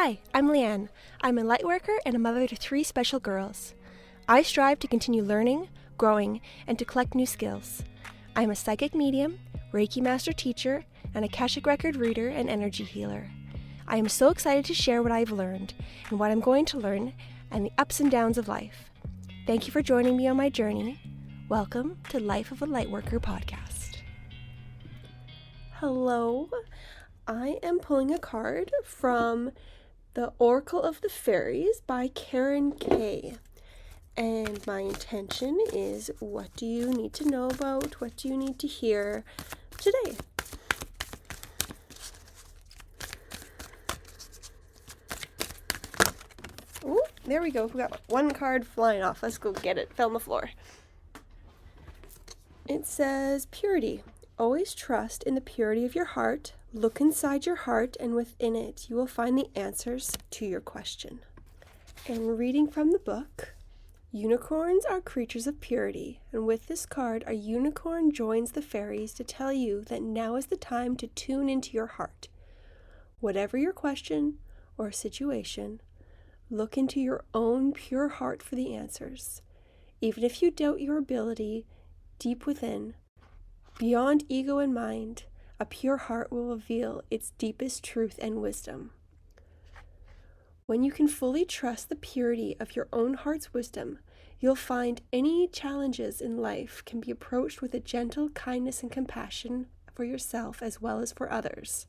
Hi, I'm Leanne. I'm a lightworker and a mother to 3 special girls. I strive to continue learning, growing, and to collect new skills. I'm a psychic medium, Reiki master teacher, and Akashic record reader and energy healer. I am so excited to share what I've learned and what I'm going to learn and the ups and downs of life. Thank you for joining me on my journey. Welcome to Life of a Lightworker podcast. Hello. I am pulling a card from The Oracle of the Fairies by Karen Kay. And my intention is, what do you need to know about? What do you need to hear today? Oh, there we go. We got one card flying off. Let's go get it. It fell on the floor. It says, purity. Always trust in the purity of your heart. Look inside your heart, and within it, you will find the answers to your question. And reading from the book, unicorns are creatures of purity, and with this card, a unicorn joins the fairies to tell you that now is the time to tune into your heart. Whatever your question or situation, look into your own pure heart for the answers. Even if you doubt your ability, deep within, beyond ego and mind, a pure heart will reveal its deepest truth and wisdom. When you can fully trust the purity of your own heart's wisdom, you'll find any challenges in life can be approached with a gentle kindness and compassion for yourself as well as for others.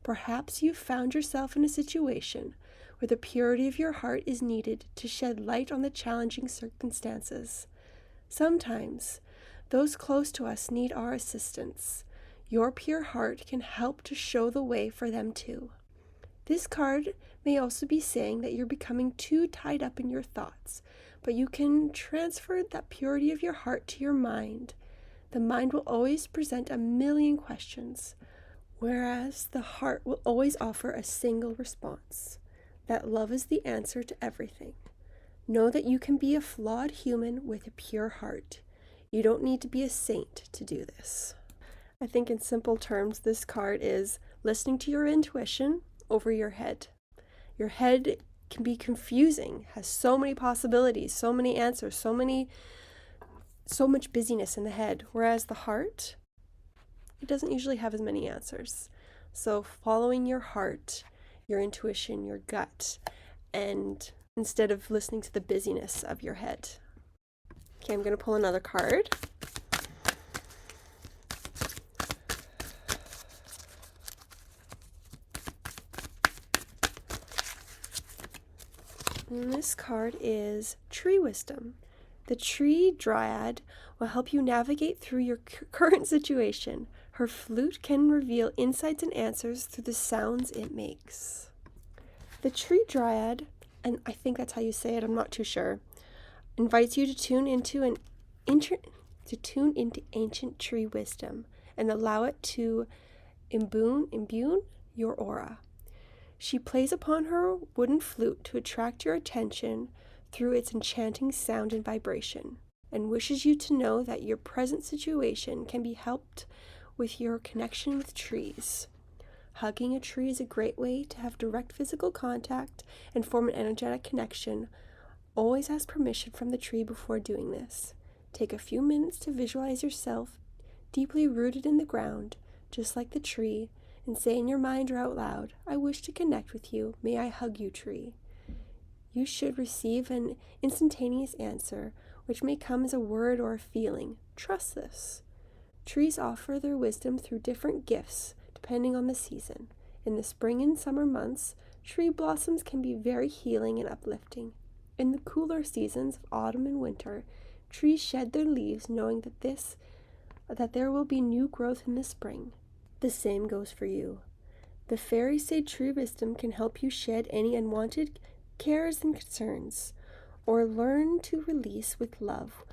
Perhaps you've found yourself in a situation where the purity of your heart is needed to shed light on the challenging circumstances. Sometimes, those close to us need our assistance. Your pure heart can help to show the way for them too. This card may also be saying that you're becoming too tied up in your thoughts, but you can transfer that purity of your heart to your mind. The mind will always present a million questions, whereas the heart will always offer a single response. That love is the answer to everything. Know that you can be a flawed human with a pure heart. You don't need to be a saint to do this. I think in simple terms, this card is listening to your intuition over your head. Your head can be confusing, has so many possibilities, so many answers, so much busyness in the head, whereas the heart, it doesn't usually have as many answers. So following your heart, your intuition, your gut, and instead of listening to the busyness of your head. Okay, I'm going to pull another card. And this card is Tree Wisdom. The tree dryad will help you navigate through your current situation. Her flute can reveal insights and answers through the sounds it makes. The tree dryad, and I think that's how you say it, I'm not too sure, invites you to tune into ancient tree wisdom and allow it to imbue your aura. She plays upon her wooden flute to attract your attention through its enchanting sound and vibration, and wishes you to know that your present situation can be helped with your connection with trees. Hugging a tree is a great way to have direct physical contact and form an energetic connection. Always ask permission from the tree before doing this. Take a few minutes to visualize yourself deeply rooted in the ground, just like the tree, and say in your mind or out loud, I wish to connect with you. May I hug you, tree? You should receive an instantaneous answer, which may come as a word or a feeling. Trust this. Trees offer their wisdom through different gifts, depending on the season. In the spring and summer months, tree blossoms can be very healing and uplifting. In the cooler seasons of autumn and winter, trees shed their leaves knowing that there will be new growth in the spring. The same goes for you. The fairies say tree wisdom can help you shed any unwanted cares and concerns, or learn to release with love,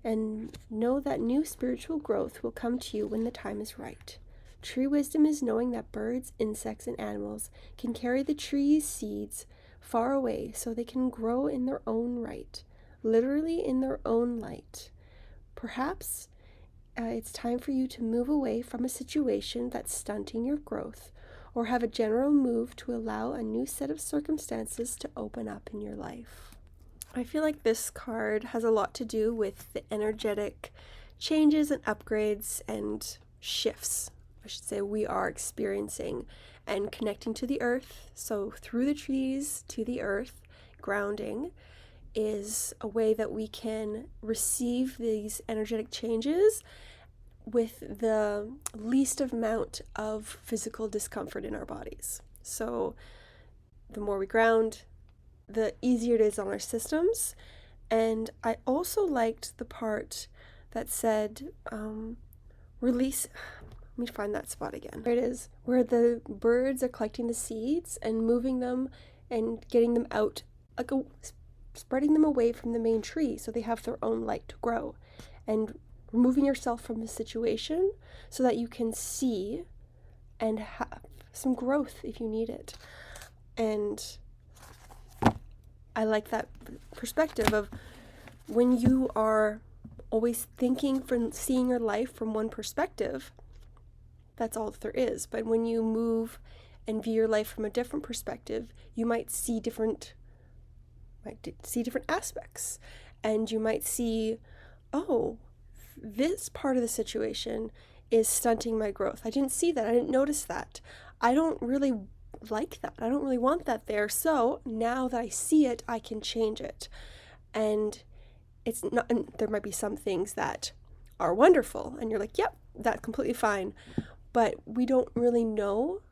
and know that new spiritual growth will come to you when the time is right. Tree wisdom is knowing that birds, insects, and animals can carry the tree's seeds far away so they can grow in their own right, literally in their own light. Perhaps it's time for you to move away from a situation that's stunting your growth, or have a general move to allow a new set of circumstances to open up in your life. I feel like this card has a lot to do with the energetic changes and upgrades and shifts, I should say, we are experiencing and connecting to the earth. So through the trees to the earth, grounding is a way that we can receive these energetic changes with the least amount of physical discomfort in our bodies. So the more we ground, the easier it is on our systems. And I also liked the part that said release. Let me find that spot again. There it is, where the birds are collecting the seeds and moving them and getting them out, like spreading them away from the main tree so they have their own light to grow, and removing yourself from the situation so that you can see and have some growth if you need it. And I like that perspective of when you are always thinking from seeing your life from one perspective, that's all that there is. But when you move and view your life from a different perspective, you might see different aspects, and you might see, oh, this part of the situation is stunting my growth. I didn't see that. I didn't notice that. I don't really like that. I don't really want that there. So now that I see it, I can change it. And it's not, and there might be some things that are wonderful and you're like, yep, that's completely fine. But we don't really know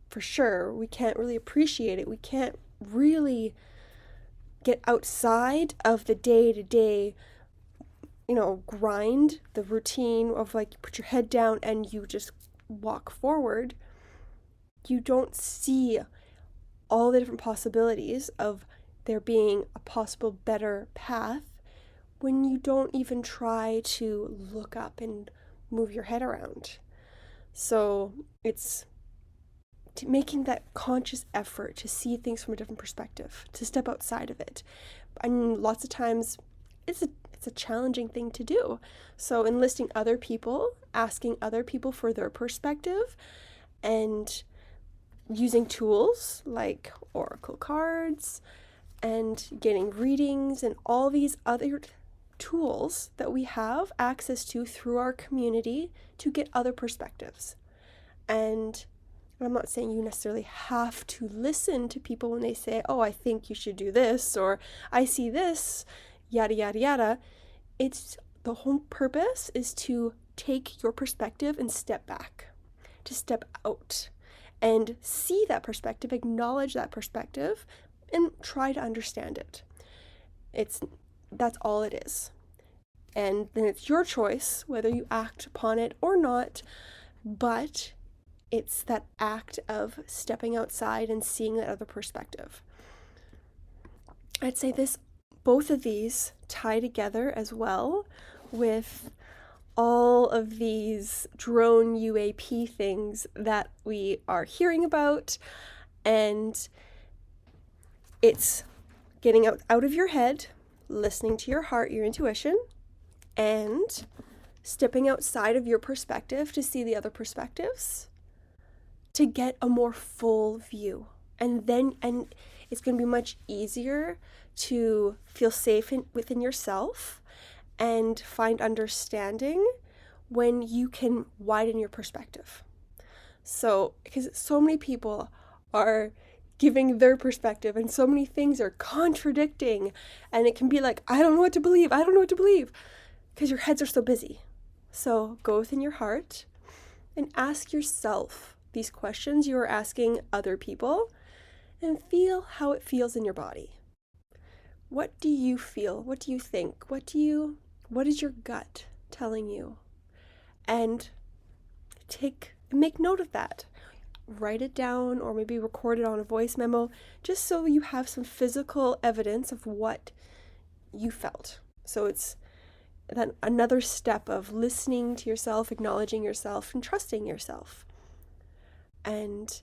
for sure. We can't really appreciate it. We can't really get outside of the day-to-day, grind, the routine of like you put your head down and you just walk forward. You don't see all the different possibilities of there being a possible better path when you don't even try to look up and move your head around. So it's making that conscious effort to see things from a different perspective, to step outside of it. And lots of times it's a challenging thing to do. So enlisting other people, asking other people for their perspective, and using tools like oracle cards and getting readings and all these other tools that we have access to through our community to get other perspectives. And I'm not saying you necessarily have to listen to people when they say, oh, I think you should do this, or I see this, yada, yada, yada. It's the whole purpose is to take your perspective and step back, to step out and see that perspective, acknowledge that perspective, and try to understand it. That's all it is. And then it's your choice whether you act upon it or not, but it's that act of stepping outside and seeing that other perspective. I'd say both of these tie together as well with all of these drone UAP things that we are hearing about. And it's getting out of your head, listening to your heart, your intuition, and stepping outside of your perspective to see the other perspectives, to get a more full view. And it's going to be much easier to feel safe within yourself and find understanding when you can widen your perspective. So, because so many people are giving their perspective and so many things are contradicting, and it can be like, I don't know what to believe, because your heads are so busy. So go within your heart and ask yourself these questions you are asking other people, and feel how it feels in your body. What do you feel? What do you think? What is your gut telling you? And make note of that. Write it down, or maybe record it on a voice memo, just so you have some physical evidence of what you felt. So it's then another step of listening to yourself, acknowledging yourself, and trusting yourself. And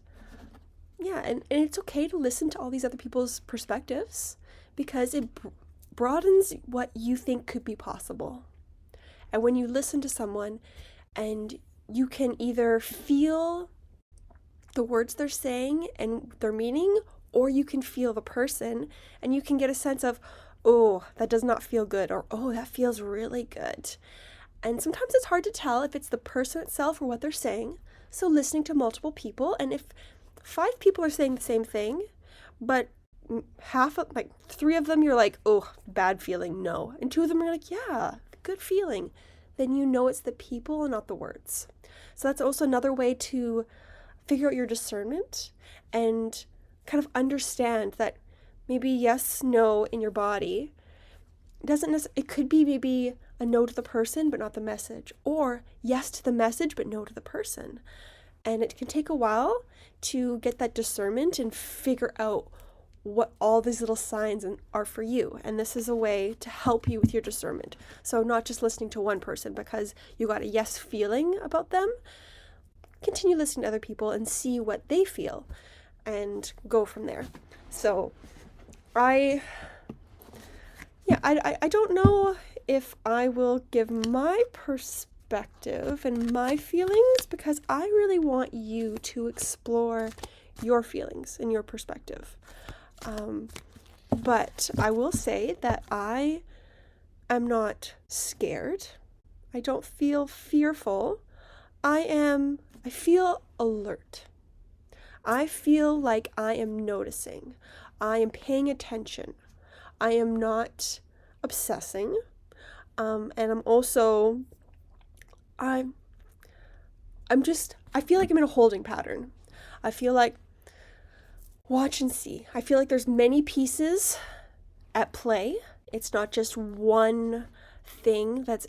it's okay to listen to all these other people's perspectives, because it broadens what you think could be possible. And when you listen to someone and you can either feel the words they're saying and their meaning, or you can feel the person and you can get a sense of, oh, that does not feel good, or oh, that feels really good. And sometimes it's hard to tell if it's the person itself or what they're saying. So listening to multiple people, and if 5 people are saying the same thing, but half of, like 3 of them you're like, oh, bad feeling, no. And 2 of them are like, yeah, good feeling. Then you know it's the people and not the words. So that's also another way to figure out your discernment and kind of understand that maybe yes, no in your body it could be maybe a no to the person but not the message, or yes to the message but no to the person. And it can take a while to get that discernment and figure out what all these little signs are for you. And this is a way to help you with your discernment. So not just listening to one person because you got a yes feeling about them. Continue listening to other people and see what they feel and go from there. So I don't know if I will give my perspective and my feelings, because I really want you to explore your feelings and your perspective. But I will say that I am not scared. I don't feel fearful. I feel alert. I feel like I am noticing. I am paying attention. I am not obsessing. And I'm also, I feel like I'm in a holding pattern. I feel like watch and see. I feel like there's many pieces at play. It's not just one thing that's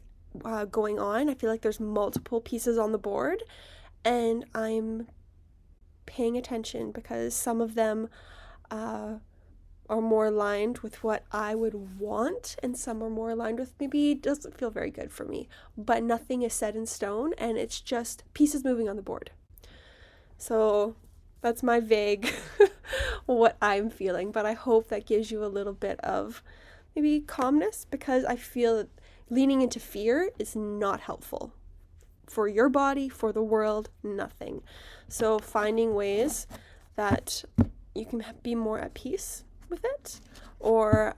going on. I feel like there's multiple pieces on the board, and I'm paying attention because some of them are more aligned with what I would want, and some are more aligned with maybe it doesn't feel very good for me. But nothing is set in stone, and it's just pieces moving on the board. So that's my vague what I'm feeling, but I hope that gives you a little bit of maybe calmness, because I feel that leaning into fear is not helpful for your body, for the world, nothing. So finding ways that you can be more at peace with it, or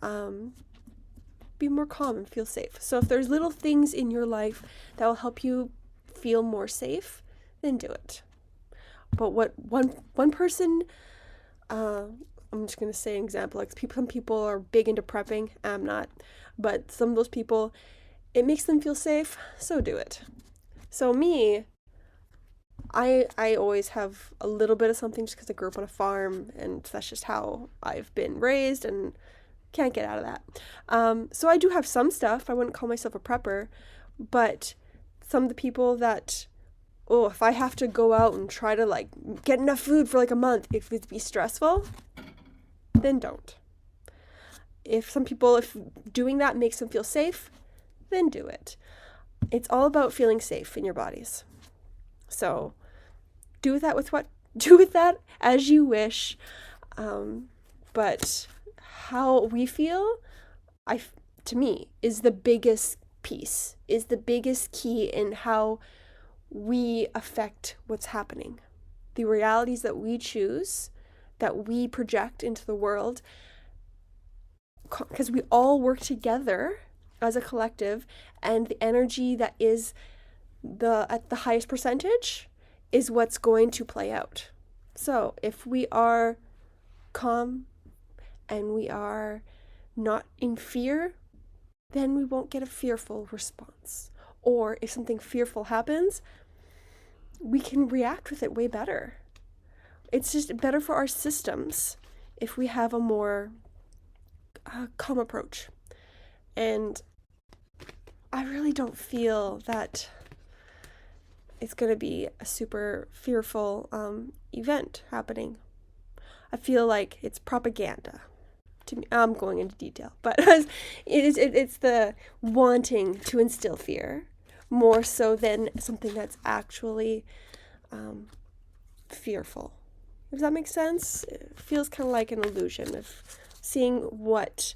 be more calm and feel safe. So if there's little things in your life that will help you feel more safe, then do it. But what one person, I'm just going to say an example, like some people are big into prepping, I'm not, but some of those people, it makes them feel safe, so do it. So me, I always have a little bit of something just because I grew up on a farm, and that's just how I've been raised and can't get out of that. So I do have some stuff. I wouldn't call myself a prepper, but some of the people that, if I have to go out and try to like get enough food for like a month, if it'd be stressful, then don't. If doing that makes them feel safe, then do it. It's all about feeling safe in your bodies. So do with that as you wish. But how we feel, to me, is the biggest piece, is the biggest key in how we affect what's happening. The realities that we choose, that we project into the world, because we all work together as a collective, and the energy that is at the highest percentage is what's going to play out. So if we are calm and we are not in fear, then we won't get a fearful response. Or if something fearful happens, we can react with it way better. It's just better for our systems if we have a more calm approach. And I really don't feel that it's going to be a super fearful event happening. I feel like it's propaganda. To me, I'm going into detail, but it's the wanting to instill fear more so than something that's actually fearful. Does that make sense? It feels kind of like an illusion of seeing what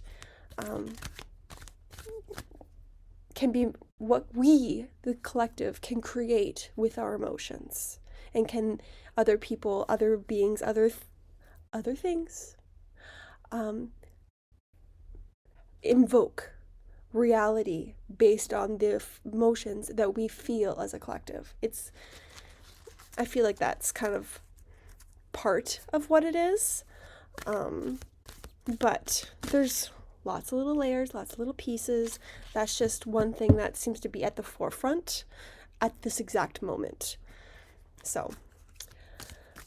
can be, what we, the collective, can create with our emotions. And can other people, other beings, other things invoke reality based on the emotions that we feel as a collective? I feel like that's kind of part of what it is. But there's lots of little layers, lots of little pieces. That's just one thing that seems to be at the forefront at this exact moment. So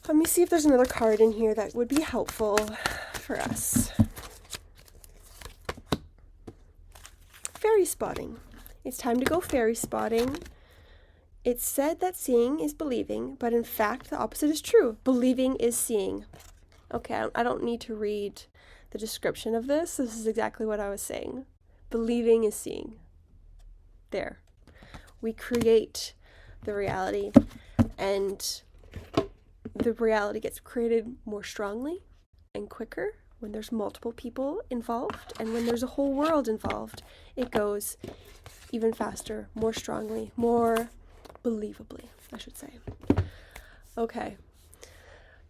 let me see if there's another card in here that would be helpful for us. Fairy spotting. It's time to go fairy spotting. It's said that seeing is believing, but in fact the opposite is true. Believing is seeing. Okay, I don't need to read the description of this. This is exactly what I was saying. Believing is seeing. There. We create the reality, and the reality gets created more strongly and quicker when there's multiple people involved, and when there's a whole world involved, it goes even faster, more strongly, more believably, I should say. Okay.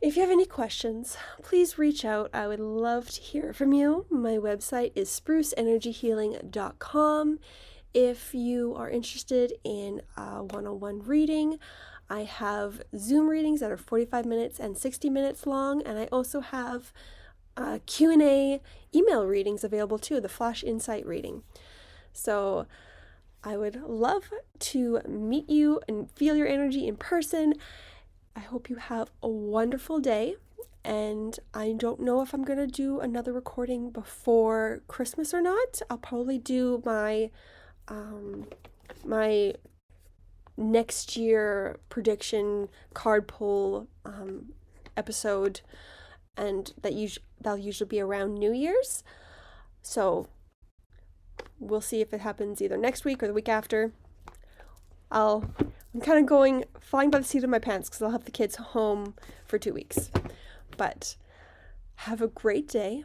If you have any questions, please reach out. I would love to hear from you. My website is spruceenergyhealing.com. If you are interested in a one-on-one reading, I have Zoom readings that are 45 minutes and 60 minutes long, and I also have Q&A email readings available too, the Flash Insight reading. So I would love to meet you and feel your energy in person. I hope you have a wonderful day, and I don't know if I'm going to do another recording before Christmas or not. I'll probably do my my next year prediction card pull episode, and that'll usually be around New Year's. So we'll see if it happens either next week or the week after. I'm kind of flying by the seat of my pants because I'll have the kids home for 2 weeks. But have a great day,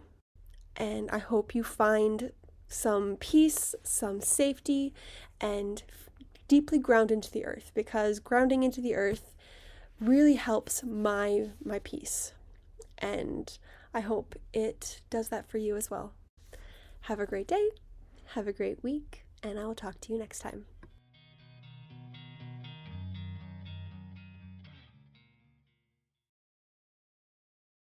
and I hope you find some peace, some safety, and deeply ground into the earth, because grounding into the earth really helps my peace. And I hope it does that for you as well. Have a great day, have a great week, and I will talk to you next time.